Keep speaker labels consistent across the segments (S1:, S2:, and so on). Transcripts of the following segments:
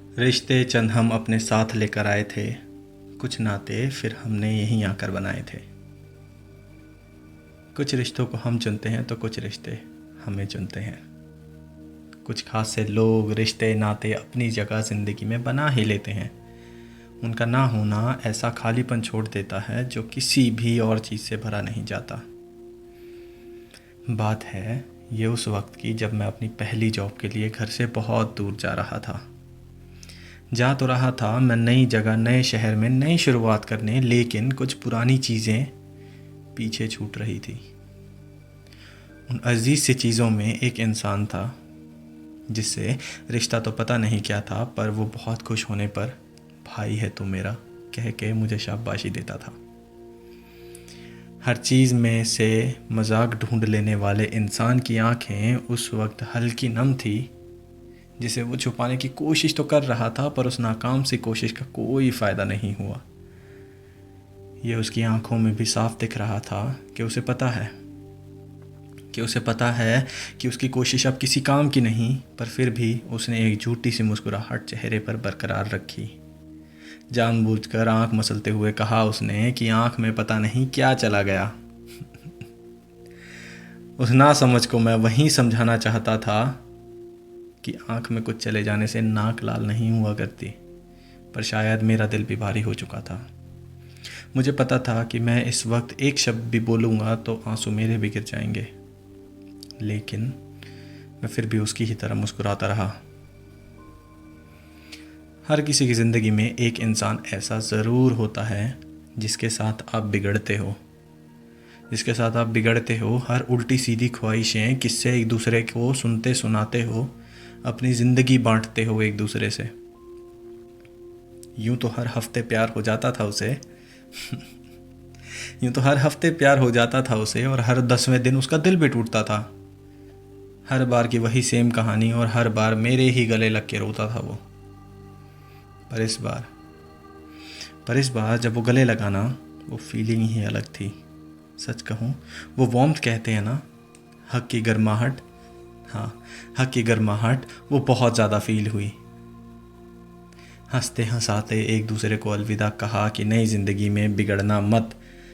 S1: रिश्ते चंद हम अपने साथ लेकर आए थे, कुछ नाते फिर हमने यहीं आकर बनाए थे। कुछ रिश्तों को हम चुनते हैं तो कुछ रिश्ते हमें चुनते हैं। कुछ खास से लोग, रिश्ते, नाते अपनी जगह ज़िंदगी में बना ही लेते हैं। उनका ना होना ऐसा खालीपन छोड़ देता है जो किसी भी और चीज़ से भरा नहीं जाता। बात है ये उस वक्त की जब मैं अपनी पहली जॉब के लिए घर से बहुत दूर जा रहा था। जा तो रहा था मैं नई जगह, नए शहर में नई शुरुआत करने, लेकिन कुछ पुरानी चीज़ें पीछे छूट रही थी। उन अजीज़ सी चीज़ों में एक इंसान था जिससे रिश्ता तो पता नहीं क्या था, पर वो बहुत खुश होने पर भाई है तू मेरा कह के मुझे शाबाशी देता था। हर चीज़ में से मजाक ढूंढ लेने वाले इंसान की आंखें उस वक्त हल्की नम थी, जिसे वो छुपाने की कोशिश तो कर रहा था, पर उस नाकाम सी कोशिश का कोई फ़ायदा नहीं हुआ। ये उसकी आंखों में भी साफ दिख रहा था कि उसे पता है कि उसकी कोशिश अब किसी काम की नहीं, पर फिर भी उसने एक झूठी सी मुस्कुराहट चेहरे पर बरकरार रखी। जानबूझकर आंख मसलते हुए कहा उसने कि आंख में पता नहीं क्या चला गया। उस नासमझ को मैं वहीं समझाना चाहता था कि आंख में कुछ चले जाने से नाक लाल नहीं हुआ करती, पर शायद मेरा दिल भी भारी हो चुका था। मुझे पता था कि मैं इस वक्त एक शब्द भी बोलूँगा तो आंसू मेरे भी गिर जाएंगे, लेकिन मैं फिर भी उसकी ही तरह मुस्कुराता रहा। हर किसी की ज़िंदगी में एक इंसान ऐसा ज़रूर होता है जिसके साथ आप बिगड़ते हो, हर उल्टी सीधी ख्वाहिशें, किस्से एक दूसरे को सुनते सुनाते हो, अपनी ज़िंदगी बांटते हो एक दूसरे से। यूं तो हर हफ्ते प्यार हो जाता था उसे और हर 10वें दिन उसका दिल भी टूटता था। हर बार की वही सेम कहानी और हर बार मेरे ही गले लग के रोता था वो। पर इस बार जब वो गले लगाना, वो फीलिंग ही अलग थी। सच कहूँ, वो वार्मथ कहते हैं ना, हक की गर्माहट, हाँ, हक की गर्माहट वो बहुत ज़्यादा फील हुई। हंसते हंसाते एक दूसरे को अलविदा कहा कि नई ज़िंदगी में बिगड़ना मत,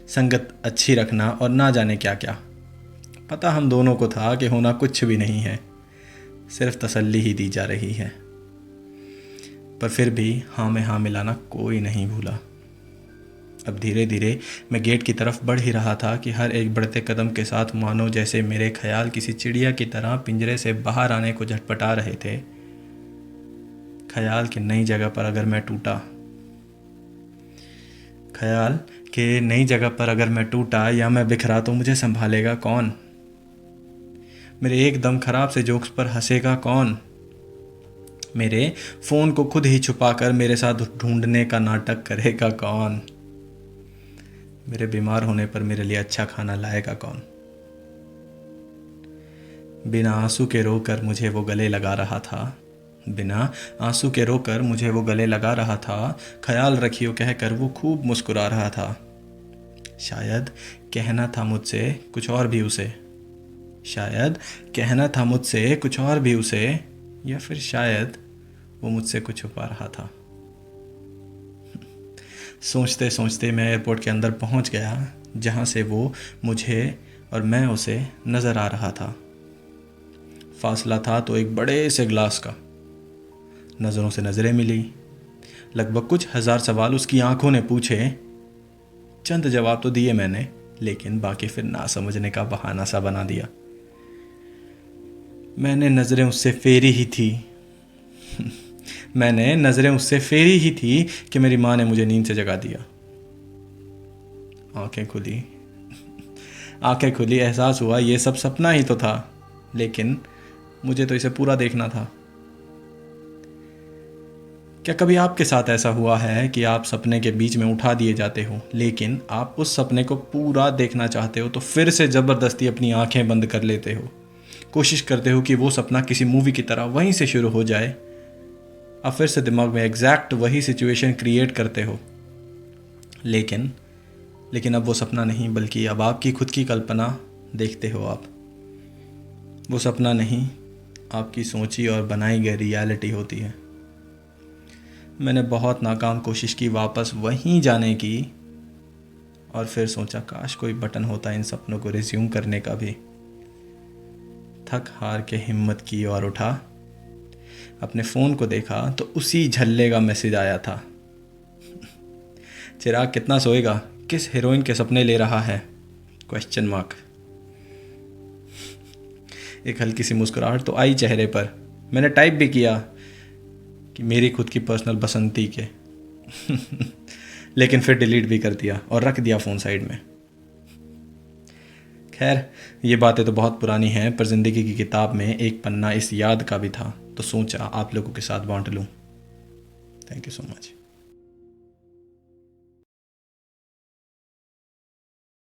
S1: संगत अच्छी रखना और ना जाने क्या क्या। पता हम दोनों को था कि होना कुछ भी नहीं है, सिर्फ तसल्ली ही दी जा रही है, पर फिर भी हाँ में हाँ मिलाना कोई नहीं भूला। अब धीरे धीरे मैं गेट की तरफ बढ़ ही रहा था कि हर एक बढ़ते कदम के साथ मानो जैसे मेरे ख्याल किसी चिड़िया की तरह पिंजरे से बाहर आने को झटपटा रहे थे। ख्याल कि नई जगह पर अगर मैं टूटा या मैं बिखरा तो मुझे संभालेगा कौन? मेरे एकदम खराब से जोक्स पर हंसेगा कौन? मेरे फ़ोन को खुद ही छुपाकर मेरे साथ ढूंढने का नाटक करेगा कौन? मेरे बीमार होने पर मेरे लिए अच्छा खाना लाएगा कौन? बिना आंसू के रोकर मुझे वो गले लगा रहा था, ख्याल रखियो कहकर वो खूब मुस्कुरा रहा था। शायद कहना था मुझसे कुछ और भी उसे, या फिर शायद वो मुझसे कुछ छुपा रहा था। सोचते सोचते मैं एयरपोर्ट के अंदर पहुंच गया, जहां से वो मुझे और मैं उसे नज़र आ रहा था। फासला था तो एक बड़े से ग्लास का। नज़रों से नज़रें मिली, लगभग कुछ 1000 सवाल उसकी आंखों ने पूछे। चंद जवाब तो दिए मैंने, लेकिन बाकी फिर ना समझने का बहाना सा बना दिया। मैंने नज़रें उससे फेरी ही थी कि मेरी माँ ने मुझे नींद से जगा दिया। आंखें खुली, एहसास हुआ ये सब सपना ही तो था, लेकिन मुझे तो इसे पूरा देखना था। क्या कभी आपके साथ ऐसा हुआ है कि आप सपने के बीच में उठा दिए जाते हो, लेकिन आप उस सपने को पूरा देखना चाहते हो तो फिर से ज़बरदस्ती अपनी आंखें बंद कर लेते हो, कोशिश करते हो कि वो सपना किसी मूवी की तरह वहीं से शुरू हो जाए। आप फिर से दिमाग में एग्जैक्ट वही सिचुएशन क्रिएट करते हो, लेकिन अब वो सपना नहीं, बल्कि अब आपकी खुद की कल्पना देखते हो आप। वो सपना नहीं, आपकी सोची और बनाई गई रियलिटी होती है। मैंने बहुत नाकाम कोशिश की वापस वहीं जाने की, और फिर सोचा काश कोई बटन होता इन सपनों को रिज्यूम करने का भी। थक हार के हिम्मत की और उठा। अपने फ़ोन को देखा तो उसी झल्ले का मैसेज आया था। चिराग कितना सोएगा, किस हीरोइन के सपने ले रहा है, क्वेश्चन मार्क। एक हल्की सी मुस्कुराहट तो आई चेहरे पर। मैंने टाइप भी किया कि मेरी खुद की पर्सनल बसंती के लेकिन फिर डिलीट भी कर दिया और रख दिया फ़ोन साइड में। खैर, ये बातें तो बहुत पुरानी हैं, पर ज़िंदगी की किताब में एक पन्ना इस याद का भी था, तो सोचा आप लोगों के साथ बांट लूँ। Thank you so much.